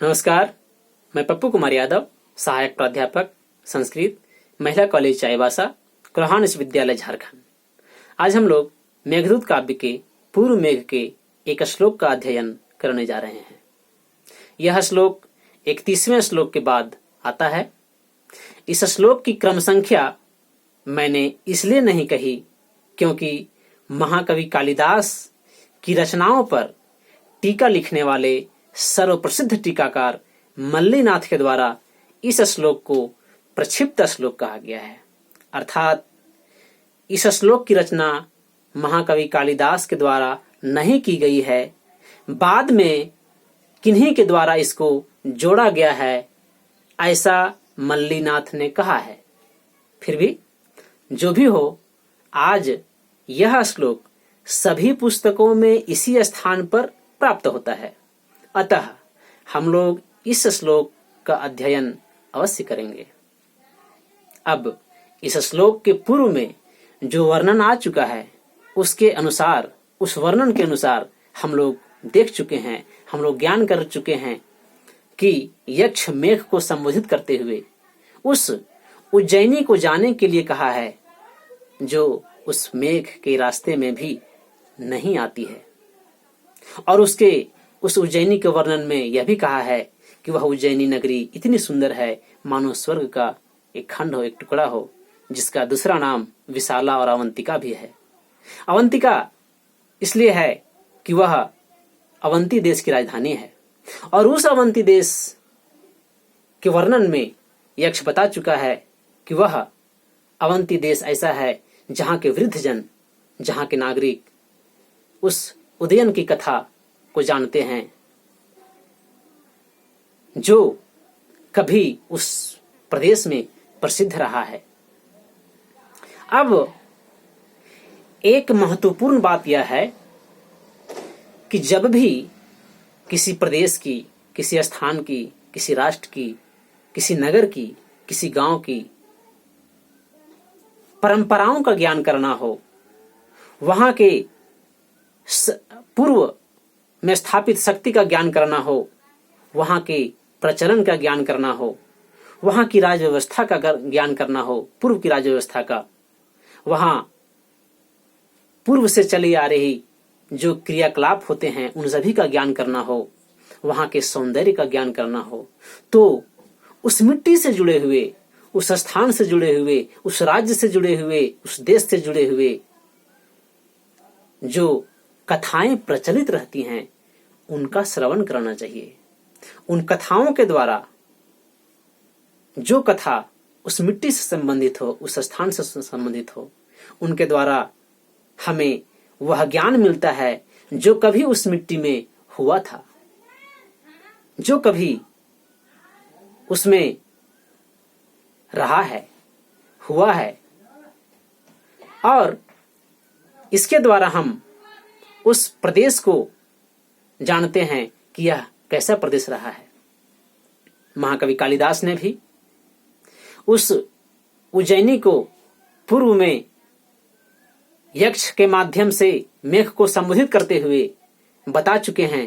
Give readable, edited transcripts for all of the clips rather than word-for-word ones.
नमस्कार, मैं पप्पू कुमार यादव, सहायक प्राध्यापक संस्कृत, महिला कॉलेज चाईबासा, कुरहान विश्वविद्यालय, झारखंड। आज हम लोग मेघदूत काव्य के पूर्व मेघ के एक श्लोक का अध्ययन करने जा रहे हैं। यह श्लोक 31वें श्लोक के बाद आता है। इस श्लोक की क्रम संख्या मैंने इसलिए नहीं कही क्योंकि महाकवि कालिदास की रचनाओं पर टीका लिखने वाले सर्वप्रसिद्ध टीकाकार मल्लीनाथ के द्वारा इस श्लोक को प्रक्षिप्त श्लोक कहा गया है। अर्थात इस श्लोक की रचना महाकवि कालिदास के द्वारा नहीं की गई है, बाद में किन्हीं के द्वारा इसको जोड़ा गया है, ऐसा मल्लीनाथ ने कहा है। फिर भी जो भी हो, आज यह श्लोक सभी पुस्तकों में इसी स्थान पर प्राप्त होता है। अतः हम लोग इस श्लोक का अध्ययन अवश्य करेंगे। अब इस श्लोक के पूर्व में जो वर्णन आ चुका है, उसके अनुसार, उस वर्णन के अनुसार हम लोग देख चुके हैं, हम लोग ज्ञान कर चुके हैं कि यक्ष मेघ को संबोधित करते हुए उस उज्जैनी को जाने के लिए कहा है, जो उस मेघ के रास्ते में भी नहीं आती है। और उस उज्जैनी के वर्णन में यह भी कहा है कि वह उज्जैनी नगरी इतनी सुंदर है, मानो स्वर्ग का एक खंड हो, एक टुकड़ा हो, जिसका दूसरा नाम विशाला और अवंतिका भी है। अवंतिका इसलिए है कि वह अवंती देश की राजधानी है, और उस अवंती देश के वर्णन में यक्ष बता चुका है कि वह अवंती देश ऐसा है जहां के वृद्ध जन, जहां के नागरिक उस उदयन की कथा को जानते हैं, जो कभी उस प्रदेश में प्रसिद्ध रहा है। अब एक महत्वपूर्ण बात यह है कि जब भी किसी प्रदेश की, किसी स्थान की, किसी राष्ट्र की, किसी नगर की, किसी गांव की परंपराओं का ज्ञान करना हो, वहां के पूर्व में स्थापित शक्ति का ज्ञान करना हो, वहां के प्रचलन का ज्ञान करना हो, वहां की राज्य व्यवस्था का ज्ञान करना हो, पूर्व की राज्य व्यवस्था का, वहां पूर्व से चली आ रही जो क्रियाकलाप होते हैं उन सभी का ज्ञान करना हो, वहां के सौंदर्य का ज्ञान करना हो, तो उस मिट्टी से जुड़े हुए, उस स्थान से जुड़े हुए, उस राज्य से जुड़े हुए, उस देश से जुड़े हुए जो कथाएं प्रचलित रहती हैं, उनका श्रवण करना चाहिए। उन कथाओं के द्वारा जो कथा उस मिट्टी से संबंधित हो, उस स्थान से संबंधित हो, उनके द्वारा हमें वह ज्ञान मिलता है जो कभी उस मिट्टी में हुआ था, जो कभी उसमें रहा है, हुआ है, और इसके द्वारा हम उस प्रदेश को जानते हैं कि यह कैसा प्रदेश रहा है। महाकवि कालिदास ने भी उस उज्जैनी को पूर्व में यक्ष के माध्यम से मेघ को संबोधित करते हुए बता चुके हैं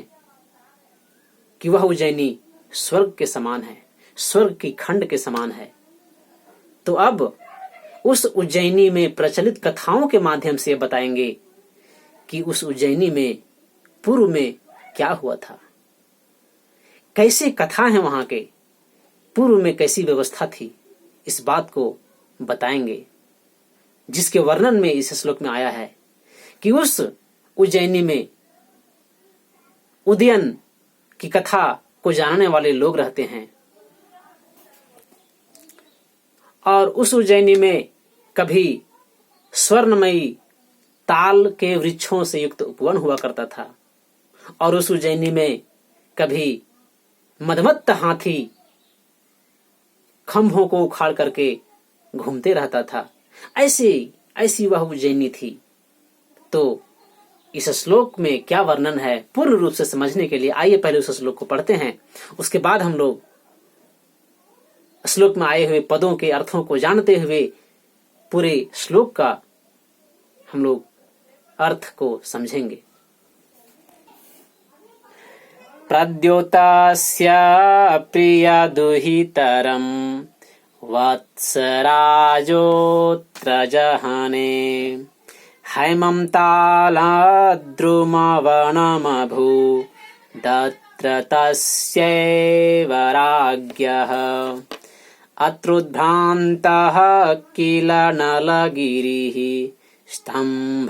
कि वह उज्जैनी स्वर्ग के समान है, स्वर्ग की खंड के समान है। तो अब उस उज्जैनी में प्रचलित कथाओं के माध्यम से बताएंगे कि उस उज्जैनी में पूर्व में क्या हुआ था, कैसे कथा है वहां के, पूर्व में कैसी व्यवस्था थी, इस बात को बताएंगे, जिसके वर्णन में इस श्लोक में आया है कि उस उज्जैनी में उदयन की कथा को जानने वाले लोग रहते हैं, और उस उज्जैनी में कभी स्वर्णमयी ताल के वृक्षों से युक्त उपवन हुआ करता था, और उस उज्जैनी में कभी मदमत्त हाथी खंभों को उखाड़ करके घूमते रहता था। ऐसी वह उज्जैनी थी। तो इस श्लोक में क्या वर्णन है, पूर्ण रूप से समझने के लिए आइए पहले उस श्लोक को पढ़ते हैं, उसके बाद हम लोग श्लोक में आए हुए पदों के अर्थों को जानते हुए पूरे श्लोक का हम लोग अर्थ को समझेंगे। प्रद्योतस्य प्रियदुहितरं वत्सराजोऽत्र जहने हैमन्तालद्रुमवनमभूदत्र तस्यैव राज्ञः अत्रुद्भ्रान्तः किल नलगिरिः स्तम्भमुत्पाट्य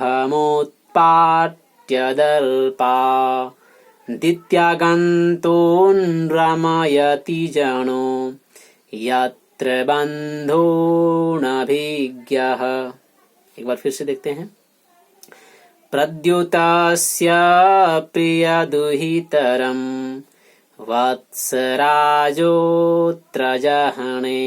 दित्यागन्तोन्रमयति जनो यत्र बन्धोऽनभिज्ञः। एक बार फिर से देखते हैं। प्रद्युतस्य प्रियदुहितरं वत्सराजोऽत्र जहने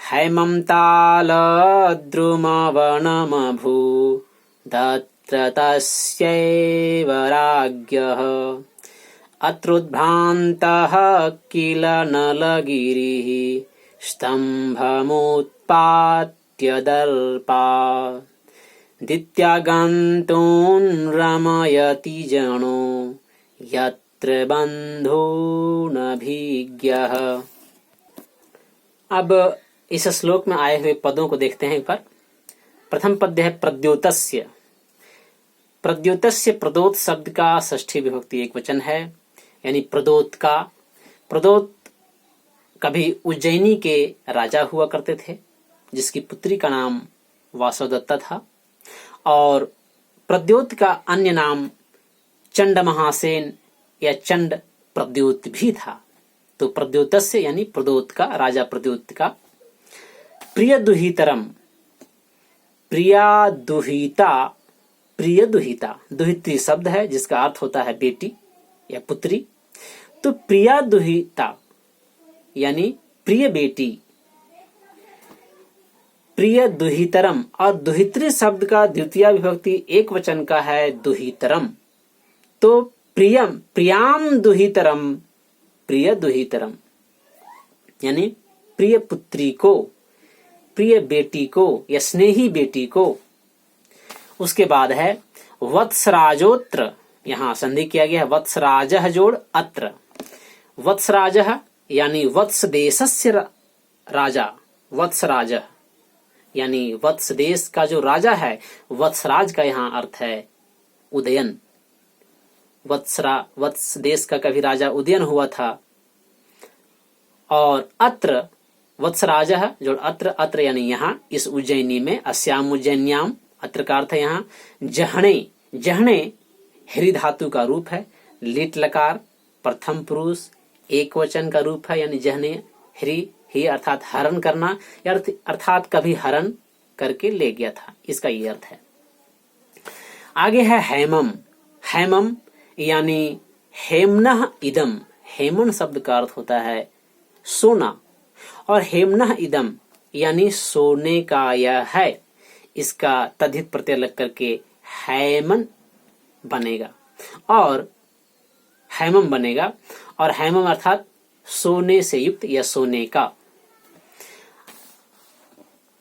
हैमन्तालद्रुमवनमभूदत्र तस्यैव राज्ञः अत्रुद्भ्रान्तः किल नलगिरिः स्तम्भमुत्पाट्य दित्यागन्तोन्रमयति जनो यत्र बन्धोऽनभिज्ञः। अब इस श्लोक में आए हुए पदों को देखते हैं एक बार। प्रथम पद है प्रद्योतस्य। प्रद्योतस्य प्रदोत शब्द का षष्ठी विभक्ति एक वचन है, यानी प्रदोत का। प्रदोत कभी उज्जैनी के राजा हुआ करते थे, जिसकी पुत्री का नाम वासवदत्ता था, और प्रद्योत का अन्य नाम चंड महासेन या चंड प्रद्योत भी था। तो प्रद्योतस्य यानी प्रदोत का, राजा प्रद्योत का। प्रिय दुहितरम, प्रिया दुहिता, प्रिय दुहिता, दुहित्री शब्द है जिसका अर्थ होता है बेटी या पुत्री। तो प्रिया दुहिता यानी प्रिय बेटी। प्रिय दुहितरम, और दुहित्री शब्द का द्वितीय विभक्ति एक वचन का है दुहितरम। तो प्रियम, प्रियाम दुहितरम, प्रिय दुहितरम यानी प्रिय पुत्री को, प्रिय बेटी को या स्नेही बेटी को। उसके बाद है वत्सराजोत्र, यहाँ संधि किया गया है वत्सराजः जोड़ अत्र। वत्सराजः यानी वत्स देशस्य राजा, वत्सराजः यानी वत्स देश का जो राजा है। वत्सराज का यहाँ अर्थ है उदयन। वत्स देश का कभी राजा उदयन हुआ था। और अत्र वत्सराजः जो अत्र, अत्र यानी यहाँ, इस उज्जैनी में, अस्याम उज्जैन्याम, अत्र का अर्थ है यहाँ जहणे। जहणे हरि धातु का रूप है। लिट लकार प्रथम पुरुष एक वचन का रूप है, यानी जहने हरि, ही अर्थात हरण करना, अर्थात कभी हरण करके ले गया था, इसका ये अर्थ है। आगे है हेमम। हेमम यानी हेमनः इदम। हेमन शब्द का अर्थ होता है सोना, और हेमनः इदम यानी सोने का यह है। इसका तद्धित प्रत्यय लग करके हैमन बनेगा, और हैमम बनेगा, और हैमम अर्थात सोने से युक्त या सोने का।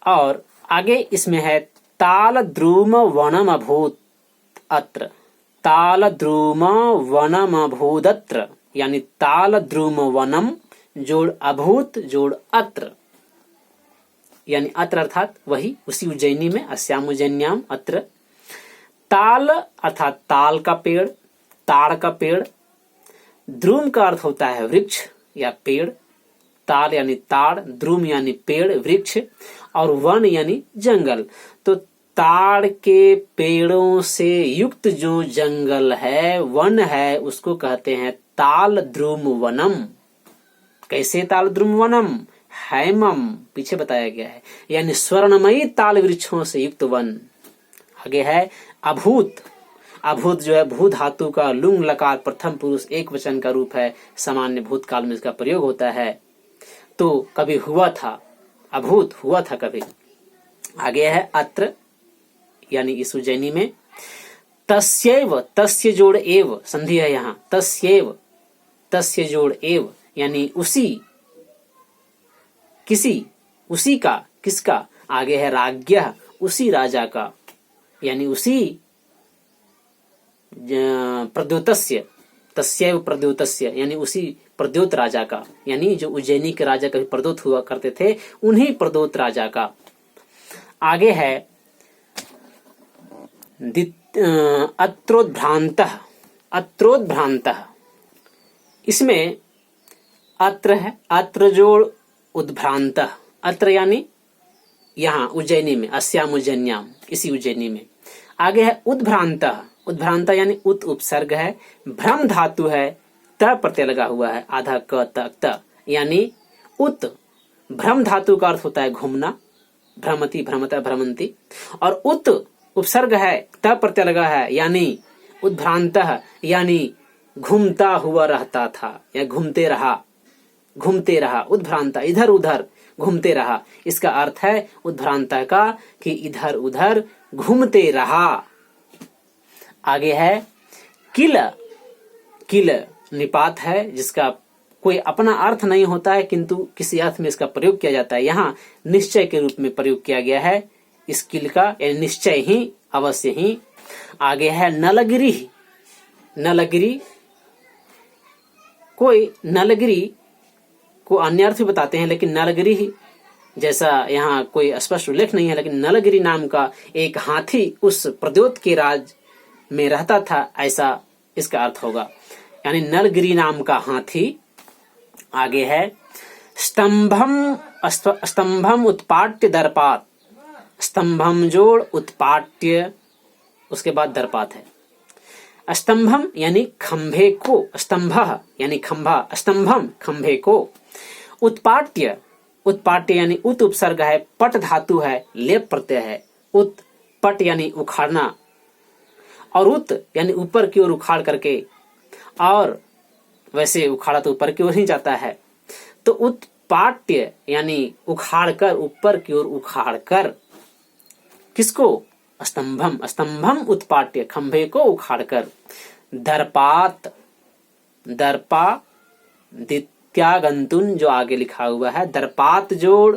और आगे इसमें है ताल द्रुम वनम अभूत अत्र। ताल द्रुम वनम अभूदत्र यानी ताल द्रुम वनम जोड़ अभूत जोड़ अत्र, यानी अत्र अर्थात वही, उसी उज्जैनी में, अस्याम उज्जैन्याम अत्र। ताल अर्थात ताल का पेड़, ताड़ का पेड़। द्रुम का अर्थ होता है वृक्ष या पेड़। ताल यानी ताड़, द्रुम यानी पेड़, वृक्ष, और वन यानी जंगल। तो ताड़ के पेड़ों से युक्त जो जंगल है, वन है, उसको कहते हैं ताल द्रुम वनम। कैसे ताल द्रुम वनम? हैमम, पीछे बताया गया है, यानी स्वर्णमयी ताल वृक्षों से युक्त वन। आगे है अभूत। अभूत जो है भू धातु का लुंग लकार प्रथम पुरुष एक वचन का रूप है। सामान्य भूतकाल में इसका प्रयोग होता है। तो कभी हुआ था, अभूत हुआ था कभी। आगे है अत्र यानी इस उज्जैनी में। तस्यैव, तस्य जोड़ एव संधि है यहाँ। तस्यैव, तस्य जोड़ एव यानी उसी, किसी, उसी का, किसका। आगे है राज्ञः, उसी राजा का, यानी उसी प्रद्योतस्य तस्यैव प्रद्योतस्य यानी उसी प्रद्योत राजा का, यानी जो उज्जैनी के राजा कभी प्रद्योत हुआ करते थे उन्हीं प्रद्योत राजा का। आगे है अत्रोद्भ्रांतः। अत्रोद्भ्रांतः इसमें अत्र है, अत्र जोड़ उद्भ्रांतः। अत्र यानी यहाँ उज्जैनी में, अस्याम उज्जैन्याम, इसी उज्जैनी में। आगे है उद्भ्रांतः। उद्भ्रांतः यानी उत उपसर्ग है, भ्रम धातु है, त प्रत्यय लगा हुआ है, आधा क त, यानी उत भ्रम धातु का अर्थ होता है घूमना, भ्रमति भ्रमता भ्रमंती, और उत उपसर्ग है, त प्रत्यय लगा है, यानी उद्भ्रांतः यानी घूमता हुआ रहता था या घूमते रहा, घूमते रहा। उद्भ्रांता इधर उधर घूमते रहा, इसका अर्थ है उद्भ्रांता का कि इधर उधर घूमते रहा। आगे है किल। किल निपात है जिसका कोई अपना अर्थ नहीं होता है किंतु किसी अर्थ में इसका प्रयोग किया जाता है। यहाँ निश्चय के रूप में प्रयोग किया गया है इस किल का, यानी निश्चय ही, अवश्य ही। आगे है नलगिरी। नलगिरी कोई नलगिरी को अन्य अर्थ भी बताते हैं, लेकिन नलगिरी जैसा यहाँ कोई स्पष्ट उल्लेख नहीं है, लेकिन नलगिरी नाम का एक हाथी उस प्रद्योत के राज में रहता था, ऐसा इसका अर्थ होगा, यानी नलगिरी नाम का हाथी। आगे है स्तंभम। स्तंभम उत्पाट्य दर्पात। स्तंभम जोड़ उत्पाट्य, उसके बाद दर्पात है। स्तंभम यानी खंभे को, स्तंभ यानी खंभा, स्तंभम खंभे को। उत्पाट्य, उत्पाट्य यानी उत उपसर्ग है, पट धातु है, लेप प्रत्यय है। उत पट यानी उखाड़ना, और उत यानी ऊपर की ओर उखाड़ करके, और वैसे उखाड़ा तो ऊपर की ओर ही जाता है, तो उत्पाट्य यानी उखाड़ कर, ऊपर की ओर उखाड़ कर। किसको? स्तंभम। स्तंभम उत्पाट्य, खंभे को उखाड़कर। दर्पात, दर्पा दित्यागंतुन जो आगे लिखा हुआ है, दर्पात जोड़,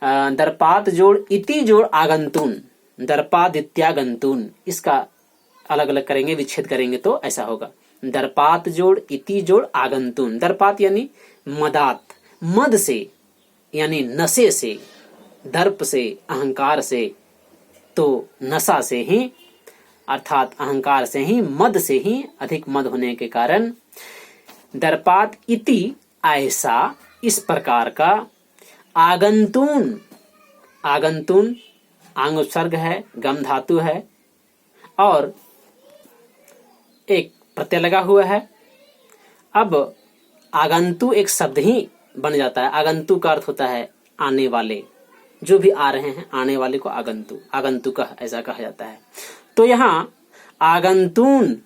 दर्पात जोड़ इति जोड़ आगंतुन, दर्पादित्यागंतुन, इसका अलग अलग करेंगे, विच्छेद करेंगे तो ऐसा होगा। दर्पात जोड़ इति जोड़ आगंतुन। दर्पात यानी मदात, मद से यानी नशे से, दर्प से अहंकार से, तो नशा से ही अर्थात अहंकार से ही, मद से ही, अधिक मद होने के कारण। दर्पात इति ऐसा, इस प्रकार का। आगंतुन, आगंतुन आंग उपसर्ग है, गम धातु है, और एक प्रत्यय लगा हुआ है। अब आगंतु एक शब्द ही बन जाता है। आगंतु का अर्थ होता है आने वाले, जो भी आ रहे हैं, आने वाले को आगंतु, आगंतुक ऐसा कहा जाता है। तो यहाँ आगंतुन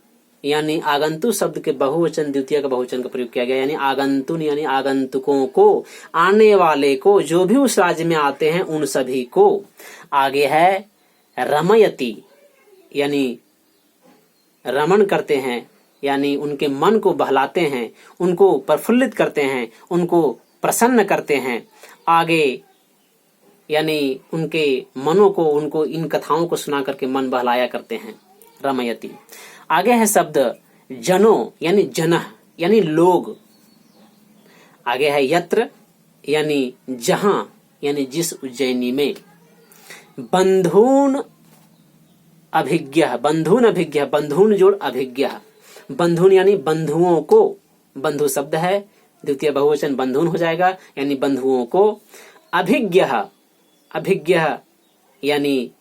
यानी आगंतु शब्द के बहुवचन द्वितीय का बहुवचन का प्रयोग किया गया, यानी आगंतुन यानी आगंतुकों को, आने वाले को, जो भी उस राज्य में आते हैं उन सभी को। आगे है रमयति, यानी रमण करते हैं, यानी उनके मन को बहलाते हैं, उनको प्रफुल्लित करते हैं, उनको प्रसन्न करते हैं। आगे यानी उनके मनों को, उनको इन कथाओं को सुना करके मन बहलाया करते हैं, रमयति। आगे है शब्द जनो यानी जनः यानी लोग। आगे है यत्र यानी जहां, यानी जिस उज्जैनी में। बंधून अभिज्ञ, बंधून अभिज्ञ, बंधून जोड़ अभिज्ञ। बंधून यानी बंधुओं को, बंधु शब्द है, द्वितीय बहुवचन बंधून हो जाएगा, यानी बंधुओं को। अभिज्ञ, अभिज्ञ यानी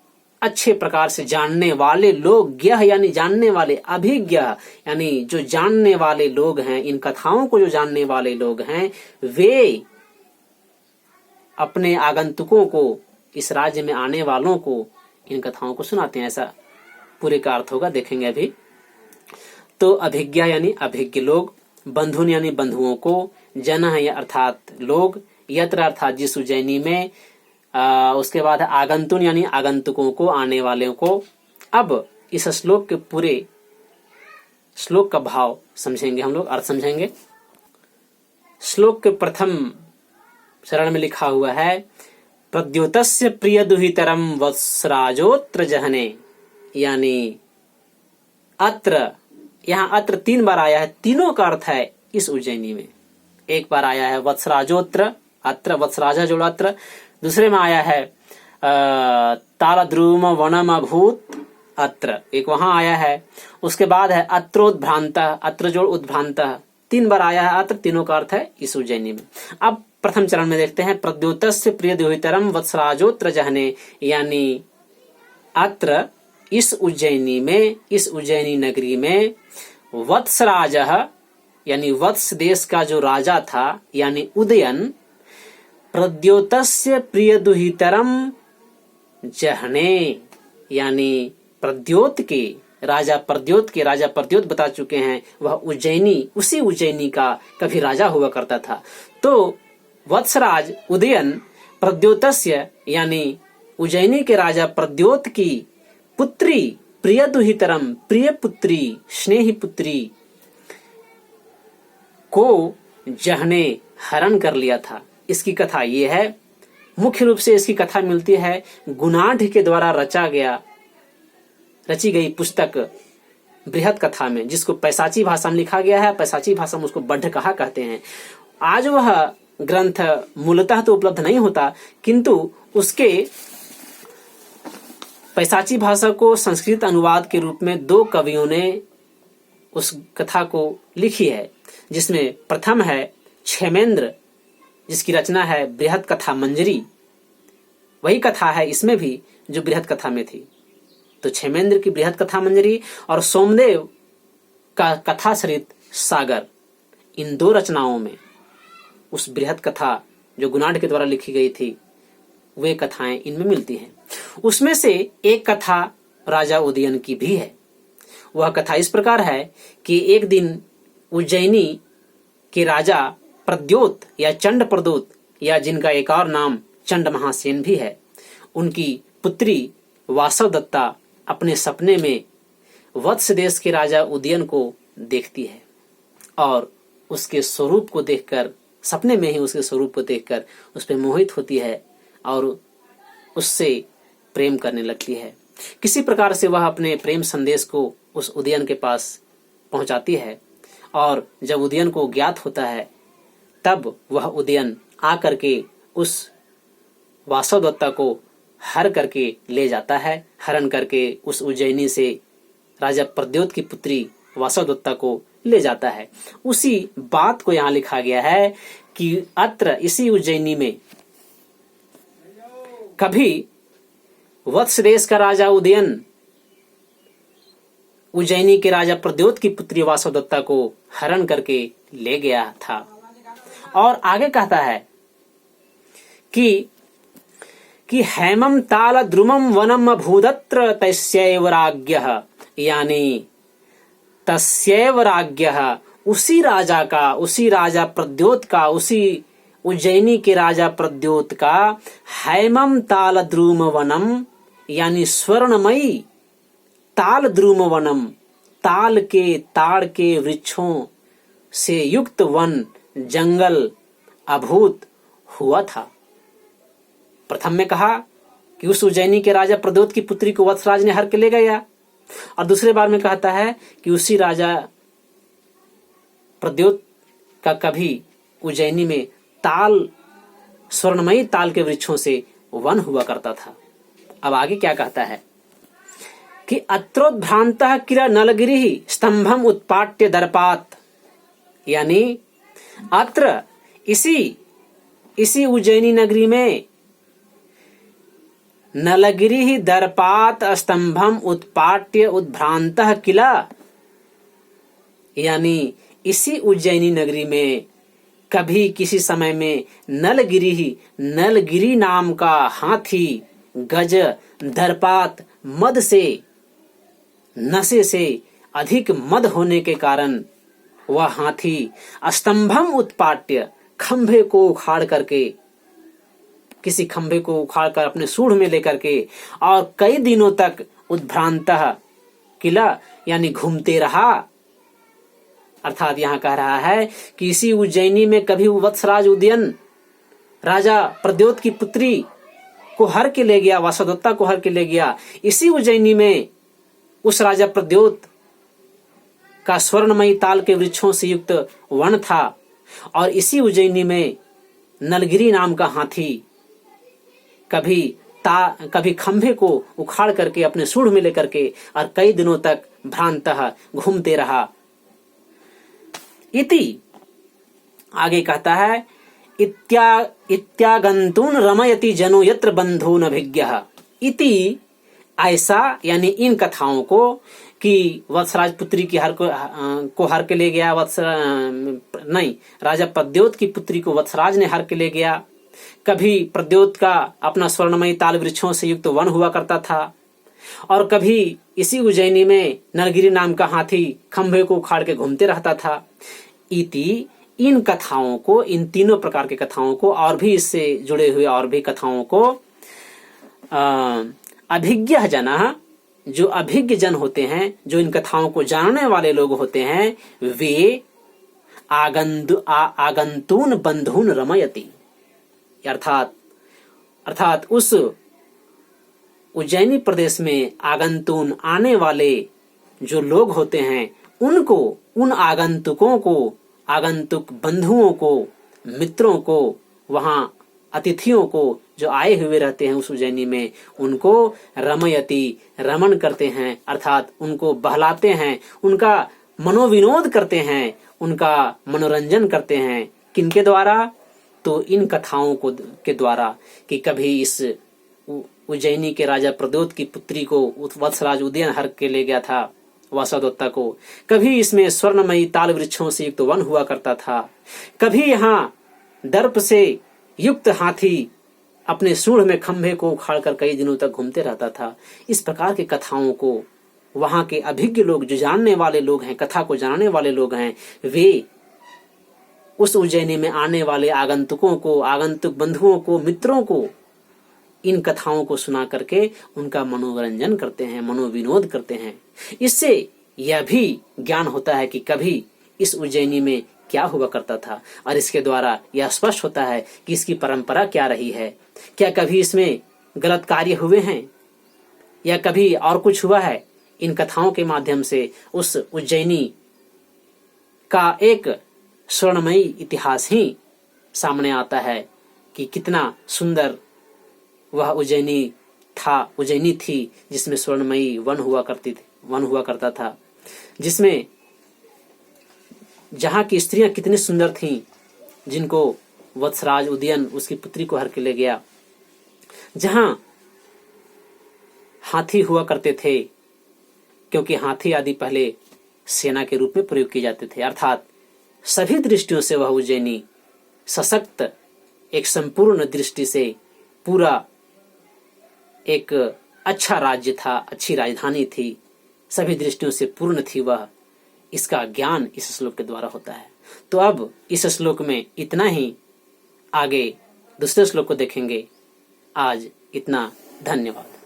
अच्छे प्रकार से जानने वाले लोग, ज्ञ यानी जानने वाले, अभिज्ञ यानी जो जानने वाले लोग हैं, इन कथाओं को जो जानने वाले लोग हैं, वे अपने आगंतुकों को, इस राज्य में आने वालों को इन कथाओं को सुनाते हैं, ऐसा पूरे का अर्थ होगा, देखेंगे अभी। तो अभिज्ञ यानी अभिज्ञ लोग, बंधुन यानी बंधुओं को, जन है अर्थात लोग, यत्र अर्थात जिस उज्जैनी में, उसके बाद आगंतुन यानी आगंतुकों को, आने वालों को। अब इस श्लोक के पूरे श्लोक का भाव समझेंगे हम लोग, अर्थ समझेंगे। श्लोक के प्रथम चरण में लिखा हुआ है, प्रद्योतस्य प्रिय दुहितरम वत्सराजोत्र जहने, यानी अत्र यहाँ अत्र 3 बार आया है, तीनों का अर्थ है इस उज्जैनी में। एक बार आया है वत्सराजोत्र, अत्र वत्सराजा जोड़ अत्र। दूसरे में आया है तालद्रुम वनम अभूत, अत्र एक वहां आया है। उसके बाद है अत्रोद्भ्रांत, अत्र जोड़ उद्भ्रांत। 3 बार आया है अत्र, तीनों का अर्थ है इस उज्जैनी में। अब प्रथम चरण में देखते हैं प्रद्योतस्य प्रिय दुहितरम वत्सराजोत्र जहने, यानी अत्र इस उज्जैनी में, इस उज्जैनी नगरी में वत्सराज यानी वत्स देश का जो राजा था यानी उदयन, प्रद्योतस्य प्रिय दुहितरम जहने यानी प्रद्योत के राजा प्रद्योत बता चुके हैं, वह उज्जैनी, उसी उज्जैनी का कभी राजा हुआ करता था। तो वत्सराज उदयन प्रद्योतस्य यानी उज्जैनी के राजा प्रद्योत की पुत्री प्रिय दुहितरम, प्रिय पुत्री, स्नेही पुत्री को जहने हरण कर लिया था। इसकी कथा ये है, मुख्य रूप से इसकी कथा मिलती है गुणाढ़ के द्वारा रची गई पुस्तक बृहत कथा में, जिसको पैसाची भाषा में लिखा गया है। पैसाची भाषा में उसको बढ़ कहा कहते हैं। आज वह ग्रंथ मूलतः तो उपलब्ध नहीं होता, किंतु उसके पैसाची भाषा को संस्कृत अनुवाद के रूप में 2 कवियों ने उस कथा को लिखी है, जिसमें प्रथम है क्षेमेंद्र, जिसकी रचना है बृहत कथा मंजरी। वही कथा है इसमें भी जो बृहत कथा में थी। तो क्षेमेंद्र की बृहत कथा मंजरी और सोमदेव का कथा सरित सागर, इन 2 रचनाओं में उस बृहत कथा जो गुणाढ़ के द्वारा लिखी गई थी, वे कथाएं इनमें मिलती हैं। उसमें से एक कथा राजा उदयन की भी है। वह कथा इस प्रकार है कि एक दिन उज्जैनी के राजा प्रद्योत या चंड प्रद्योत, या जिनका एक और नाम चंड महासेन भी है, उनकी पुत्री वासवदत्ता अपने सपने में वत्स देश के राजा उदयन को देखती है और उसके स्वरूप को देखकर, सपने में ही उसके स्वरूप को देखकर उस पर मोहित होती है और उससे प्रेम करने लगती है। किसी प्रकार से वह अपने प्रेम संदेश को उस उदयन के पास पहुंचाती है और जब उदयन को ज्ञात होता है तब वह उदयन आकर के उस वासवदत्ता को हर करके ले जाता है। हरण करके उस उज्जैनी से राजा प्रद्योत की पुत्री वासवदत्ता को ले जाता है। उसी बात को यहाँ लिखा गया है कि अत्र इसी उज्जैनी में कभी वत्स देश का राजा उदयन उज्जैनी के राजा प्रद्योत की पुत्री वासवदत्ता को हरण करके ले गया था। और आगे कहता है कि हेमम ताल द्रुमम वनम अभूदत्र तस्यैव राज्ञः, यानी तस्यैव राज्ञः, उसी राजा का, उसी राजा प्रद्योत का, उसी उज्जैनी के राजा प्रद्योत का हेमम ताल द्रुम वनम यानी स्वर्णमयी ताल द्रुम वनम, ताल के ताड़ के वृक्षों से युक्त वन, जंगल अभूत हुआ था। प्रथम में कहा कि उस उज्जैनी के राजा प्रद्योत की पुत्री को वत्सराज ने हर के ले गया, और दूसरे बार में कहता है कि उसी राजा प्रद्योत का कभी उज्जैनी में ताल, स्वर्णमयी ताल के वृक्षों से वन हुआ करता था। अब आगे क्या कहता है कि अत्रोद्भ्रांतः किला नलगिरि स्तंभम उत्पाट्य दर्पात, यानी अत्र इसी उज्जैनी नगरी में नलगिरि दर्पात स्तंभम उत्पाट्य उद्भ्रांतः किला, यानी इसी उज्जैनी नगरी में कभी किसी समय में नलगिरि नाम का हाथी गज दर्पात मद से, नशे से अधिक मद होने के कारण वह हाथी स्तंभम उत्पाट्य, खंभे को उखाड़ करके, किसी खंभे को उखाड़कर अपने सूंड में लेकर के और कई दिनों तक उद्भ्रांतः किला यानी घूमते रहा। अर्थात यहाँ कह रहा है कि इसी उज्जैनी में कभी वत्सराज उदयन राजा प्रद्योत की पुत्री को हर के ले गया, वासवदत्ता को हर के ले गया। इसी उज्जैनी में उस राजा प्रद्योत का स्वर्णमयी ताल के वृक्षों से युक्त वन था और इसी उज्जैनी में नलगिरी नाम का हाथी कभी खंभे को उखाड़ करके अपने सूंड में लेकर के और कई दिनों तक भ्रांतः घूमते रहा। इति आगे कहता है इत्यागंतून रमयति जनो यत्र बंधून अभिज्ञः। इति ऐसा यानी इन कथाओं को कि वत्सराज पुत्री की को हर के ले गया राजा प्रद्योत की पुत्री को वत्सराज ने हर के ले गया। कभी प्रद्योत का अपना स्वर्णमयी ताल वृक्षों से युक्त वन हुआ करता था और कभी इसी उज्जैनी में नलगिरी नाम का हाथी खंभे को उखाड़ के घूमते रहता था। इति इन कथाओं को, इन तीनों प्रकार के कथाओं को और भी इससे जुड़े हुए और भी कथाओं को अभिज्ञ जना, जो अभिज्ञ जन होते हैं, जो इन कथाओं को जानने वाले लोग होते हैं, वे आगंतून बंधून रमयति, अर्थात उस उज्जैनी प्रदेश में आगंतून आने वाले जो लोग होते हैं उनको, उन आगंतुकों को, आगंतुक बंधुओं को, मित्रों को, वहां अतिथियों को जो आए हुए रहते हैं उस उज्जैनी में, उनको रमयति, रमन करते हैं, अर्थात उनको बहलाते हैं, उनका मनोविनोद करते हैं, उनका मनोरंजन करते हैं। किनके द्वारा? तो इन कथाओं को के द्वारा कि कभी इस उज्जैनी के राजा प्रद्योत की पुत्री को वत्सराज उदयन हर के ले गया था वासवदत्ता को, कभी इसमें स्वर्णमयी ताल वृक्षों से युक्त वन हुआ करता था, कभी यहाँ दर्प से युक्त हाथी अपने सूंड में खंभे को उखाड़कर कई दिनों तक घूमते रहता था। इस प्रकार के कथाओं को वहां के अभिज्ञ लोग, जो जानने वाले लोग हैं, कथा को जानने वाले लोग हैं, वे उस उज्जैनी में आने वाले आगंतुकों को, आगंतुक बंधुओं को, मित्रों को इन कथाओं को सुना करके उनका मनोरंजन करते हैं, मनोविनोद करते हैं। इससे यह भी ज्ञान होता है कि कभी इस उज्जैनी में क्या हुआ करता था और इसके द्वारा यह स्पष्ट होता है कि इसकी परंपरा क्या रही है। क्या कभी इसमें गलत कार्य हुए हैं या कभी और कुछ हुआ है? इन कथाओं के माध्यम से उस उज्जैनी का एक स्वर्णमयी इतिहास ही सामने आता है कि कितना सुंदर वह उज्जैनी थी जिसमें स्वर्णमयी वन हुआ करता था, जिसमें जहाँ की स्त्रियां कितनी सुंदर थीं, जिनको वत्सराज उदयन उसकी पुत्री को हर के ले गया, जहाँ हाथी हुआ करते थे, क्योंकि हाथी आदि पहले सेना के रूप में प्रयोग किए जाते थे। अर्थात सभी दृष्टियों से वह उज्जैनी सशक्त, एक संपूर्ण दृष्टि से पूरा एक अच्छा राज्य था, अच्छी राजधानी थी, सभी दृष्टियों से पूर्ण थी वह। इसका ज्ञान इस श्लोक के द्वारा होता है। तो अब इस श्लोक में इतना ही, आगे दूसरे श्लोक को देखेंगे। आज इतना, धन्यवाद।